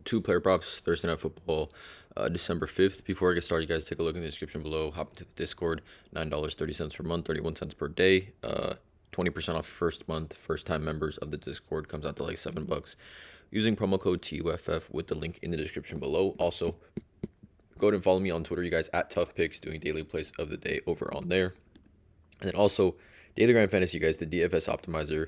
two player props, Thursday Night Football, December 5th. Before I get started, you guys take a look in the description below. Hop into the Discord, $9.30 per month, 31 cents per day. 20% off first month. First time members of the Discord comes out to like $7. Using promo code TUFF with the link in the description below. Also, go ahead and follow me on Twitter, you guys, at Tough Picks, doing daily plays of the day over on there. And then also, Daily Grind Fantasy, you guys, the DFS optimizer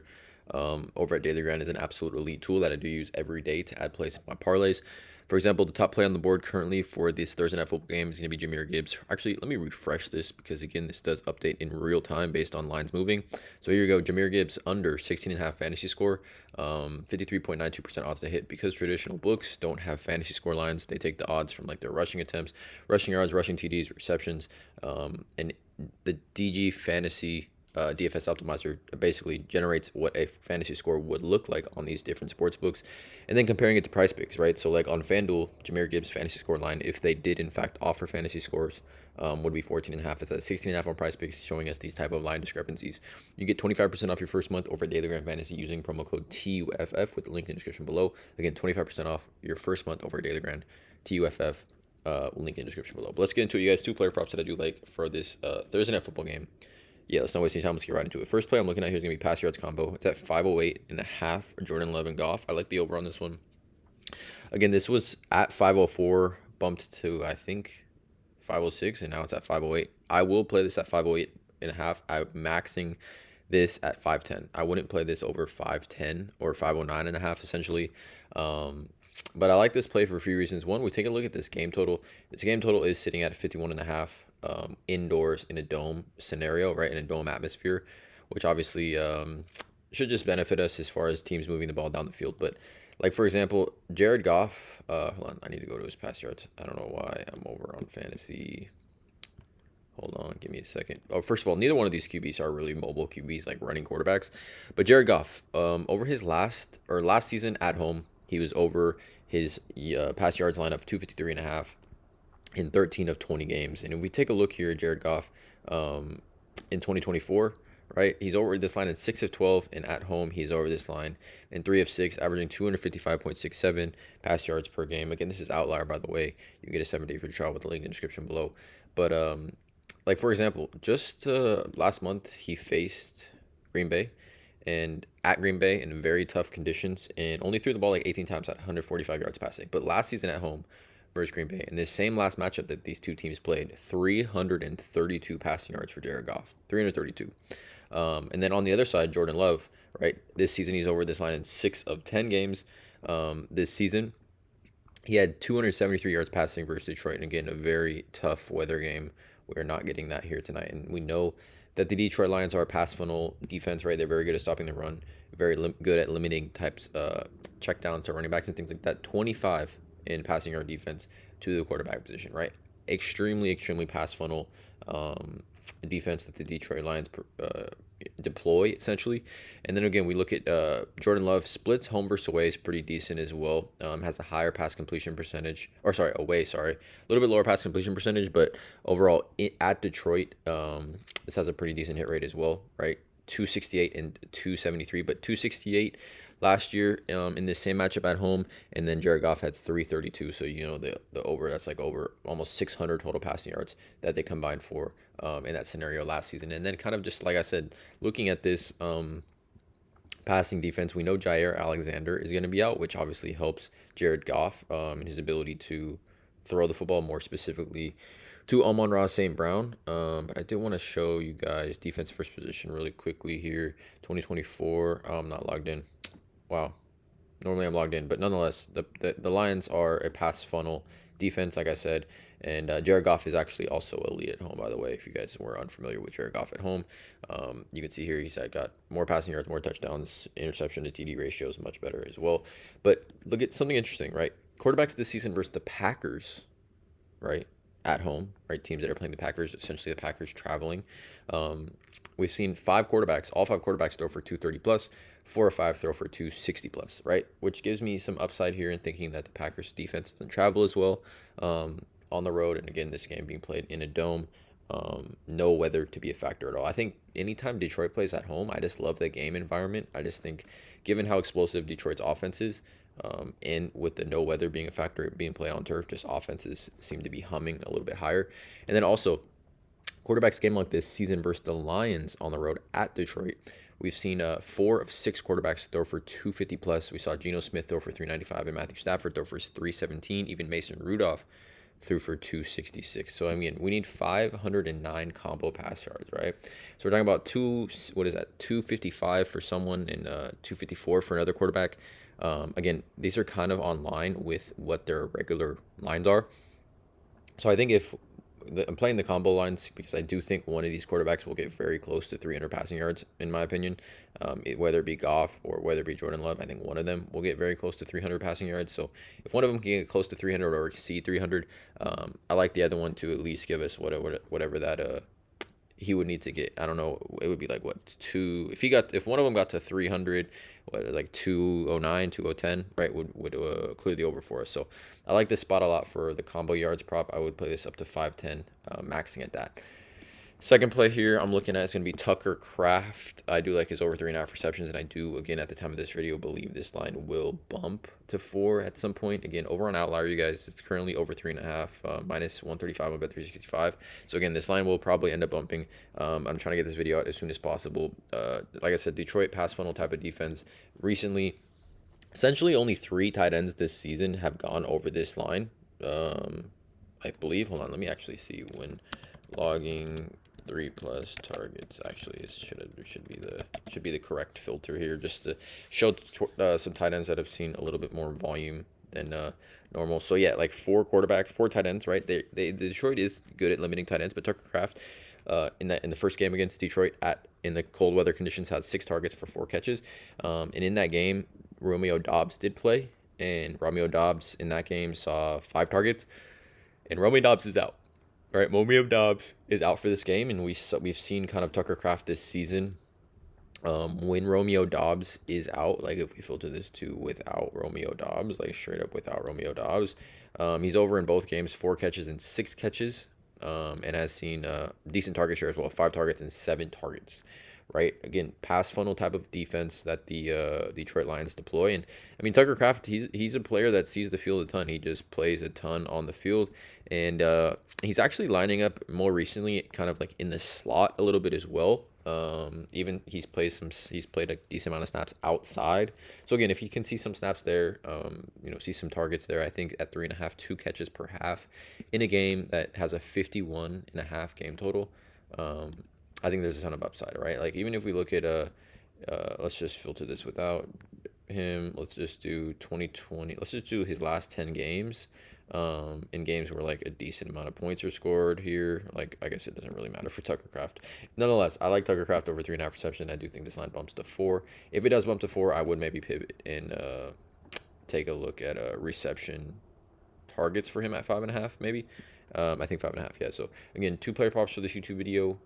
over at Daily Grind is an absolute elite tool that I do use every day to add plays in my parlays. For example, the top play on the board currently for this Thursday Night Football game is going to be Jahmyr Gibbs. Actually, let me refresh this because, again, this does update in real time based on lines moving. So here you go, Jahmyr Gibbs under 16.5 fantasy score, 53.92% odds to hit. Because traditional books don't have fantasy score lines, they take the odds from like their rushing attempts, rushing yards, rushing TDs, receptions, and the DG Fantasy DFS optimizer basically generates what a fantasy score would look like on these different sports books, and then comparing it to PrizePicks, right? So like on FanDuel, Jahmyr Gibbs fantasy score line, if they did in fact offer fantasy scores, would be 14.5. It's at 16.5 on PrizePicks, showing us these type of line discrepancies. You get 25% off your first month over at Daily Grind Fantasy using promo code TUFF with the link in the description below. Again, 25% off your first month over at Daily Grind TUFF. Link in the description below. But let's get into it, you guys. Two player props that I do like for this Thursday Night Football game. Yeah, let's not waste any time. Let's get right into it. First play I'm looking at here is going to be pass yards combo. It's at 508.5 for Jordan Love and Goff. I like the over on this one. Again, this was at 504, bumped to, I think, 506, and now it's at 508. I will play this at 508.5. I'm maxing this at 510. I wouldn't play this over 510 or 509.5, essentially. But I like this play for a few reasons. One, we take a look at this game total. This game total is sitting at 51.5. Indoors in a dome scenario, right, in a dome atmosphere, which obviously should just benefit us as far as teams moving the ball down the field. But like, for example, Jared Goff, hold on, I need to go to his pass yards. I don't know why I'm over on fantasy. Hold on, give me a second. Oh, first of all, neither one of these QBs are really mobile QBs, like running quarterbacks. But Jared Goff, over his last season at home, he was over his pass yards line of 253.5 in 13 of 20 games. And if we take a look here at Jared Goff in 2024, right, he's over this line in 6 of 12, and at home he's over this line in 3 of 6, averaging 255.67 pass yards per game. Again, this is outlier, by the way. You get a 7-day free trial with the link in the description below. But like, for example, just last month he faced Green Bay, and at Green Bay in very tough conditions, and only threw the ball like 18 times at 145 yards passing. But last season at home versus Green Bay, in this same last matchup that these two teams played, 332 passing yards for Jared Goff, 332. And then on the other side, Jordan Love, right? This season he's over this line in 6 of 10 games. This season he had 273 yards passing versus Detroit, and again, a very tough weather game. We're not getting that here tonight, and we know that the Detroit Lions are a pass funnel defense, right? They're very good at stopping the run, very good at limiting types checkdowns to running backs and things like that. 25 in passing yard defense to the quarterback position, right? Extremely pass funnel defense that the Detroit Lions deploy, essentially. And then again, we look at Jordan Love splits home versus away is pretty decent as well. Has a higher pass completion percentage, or sorry, away, a little bit lower pass completion percentage, but overall at Detroit, this has a pretty decent hit rate as well, right? 268 and 273, but 268 last year in this same matchup at home, and then Jared Goff had 332. So you know the over, that's like over almost 600 total passing yards that they combined for in that scenario last season. And then kind of just like I said, looking at this passing defense, we know Jair Alexander is going to be out, which obviously helps Jared Goff in his ability to throw the football, more specifically to Amon-Ra St. Brown. But I did want to show you guys defense first position really quickly here. 2024. I'm not logged in. Wow. Normally I'm logged in, but nonetheless, the Lions are a pass funnel defense, like I said, and Jared Goff is actually also elite at home, by the way. If you guys were unfamiliar with Jared Goff at home, you can see here he's got more passing yards, more touchdowns, interception to TD ratio is much better as well. But look at something interesting, right? Quarterbacks this season versus the Packers, right? At home, right? Teams that are playing the Packers, essentially the Packers traveling. We've seen all five quarterbacks throw for 230 plus, 4 or 5 throw for 260 plus, right? Which gives me some upside here in thinking that the Packers defense doesn't travel as well on the road. And again, this game being played in a dome, no weather to be a factor at all. I think anytime Detroit plays at home, I just love the game environment. I just think, given how explosive Detroit's offense is, And with the no weather being a factor being played on turf, just offenses seem to be humming a little bit higher. And then also, quarterbacks game like this season versus the Lions on the road at Detroit. We've seen 4 of 6 quarterbacks throw for 250 plus. We saw Geno Smith throw for 395 and Matthew Stafford throw for 317. Even Mason Rudolph threw for 266. So I mean, we need 509 combo pass yards, right? So we're talking about 255 for someone and 254 for another quarterback. Again, these are kind of on line with what their regular lines are. So I think if I'm playing the combo lines because I do think one of these quarterbacks will get very close to 300 passing yards, in my opinion. Whether it be Goff or whether it be Jordan Love, I think one of them will get very close to 300 passing yards. So if one of them can get close to 300 or exceed 300, I like the other one to at least give us whatever that he would need to get. I don't know. It would be like what, two? If one of them got to 300, what, like 209, 2010, right? Would clear the over for us. So I like this spot a lot for the combo yards prop. I would play this up to 510, maxing at that. Second play here, I'm looking at, it's going to be Tucker Kraft. I do like his over 3.5 receptions, and I do, again, at the time of this video, believe this line will bump to 4 at some point. Again, over on Outlier, you guys, it's currently over 3.5, minus 135, I bet 365. So again, this line will probably end up bumping. I'm trying to get this video out as soon as possible. Like I said, Detroit pass funnel type of defense. Recently, essentially only 3 tight ends this season have gone over this line. I believe, hold on, let me actually see when logging 3+ targets. Actually, should be the correct filter here, just to show some tight ends that have seen a little bit more volume than normal. So yeah, like 4 tight ends, right? Detroit is good at limiting tight ends, but Tucker Kraft in the first game against Detroit in the cold weather conditions had 6 targets for 4 catches, and in that game Romeo Doubs did play, and Romeo Doubs in that game saw 5 targets, and Romeo Doubs is out. Right, Romeo Doubs is out for this game, and we've seen kind of Tucker Kraft this season. When Romeo Doubs is out, like if we filter this to without Romeo Doubs, like straight up without Romeo Doubs, he's over in both games, 4 catches and 6 catches, and has seen decent target share as well, 5 targets and 7 targets. Right, again, pass funnel type of defense that the Detroit Lions deploy. And I mean, Tucker Kraft, he's a player that sees the field a ton. He just plays a ton on the field, and he's actually lining up more recently kind of like in the slot a little bit as well. Even he's played a decent amount of snaps outside. So again, if he can see some snaps there, see some targets there, I think at 3.5, 2 catches per half in a game that has a 51.5 game total, I think there's a ton of upside, right? Like, even if we look at let's just filter this without him. Let's just do 2020. Let's just do his last 10 games. In games where like a decent amount of points are scored here. Like, I guess it doesn't really matter for Tucker Kraft. Nonetheless, I like Tucker Kraft over 3.5 reception. I do think this line bumps to 4. If it does bump to 4, I would maybe pivot and take a look at reception targets for him at 5.5, maybe. I think 5.5. Yeah. So again, 2 player props for this YouTube video.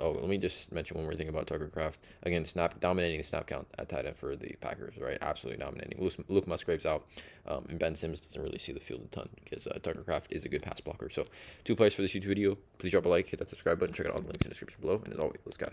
Oh, let me just mention one more thing about Tucker Kraft. Again, dominating the snap count at tight end for the Packers, right? Absolutely dominating. Luke Musgrave's out, and Ben Simmons doesn't really see the field a ton because Tucker Kraft is a good pass blocker. So 2 plays for this YouTube video. Please drop a like, hit that subscribe button, check out all the links in the description below. And as always, let's go.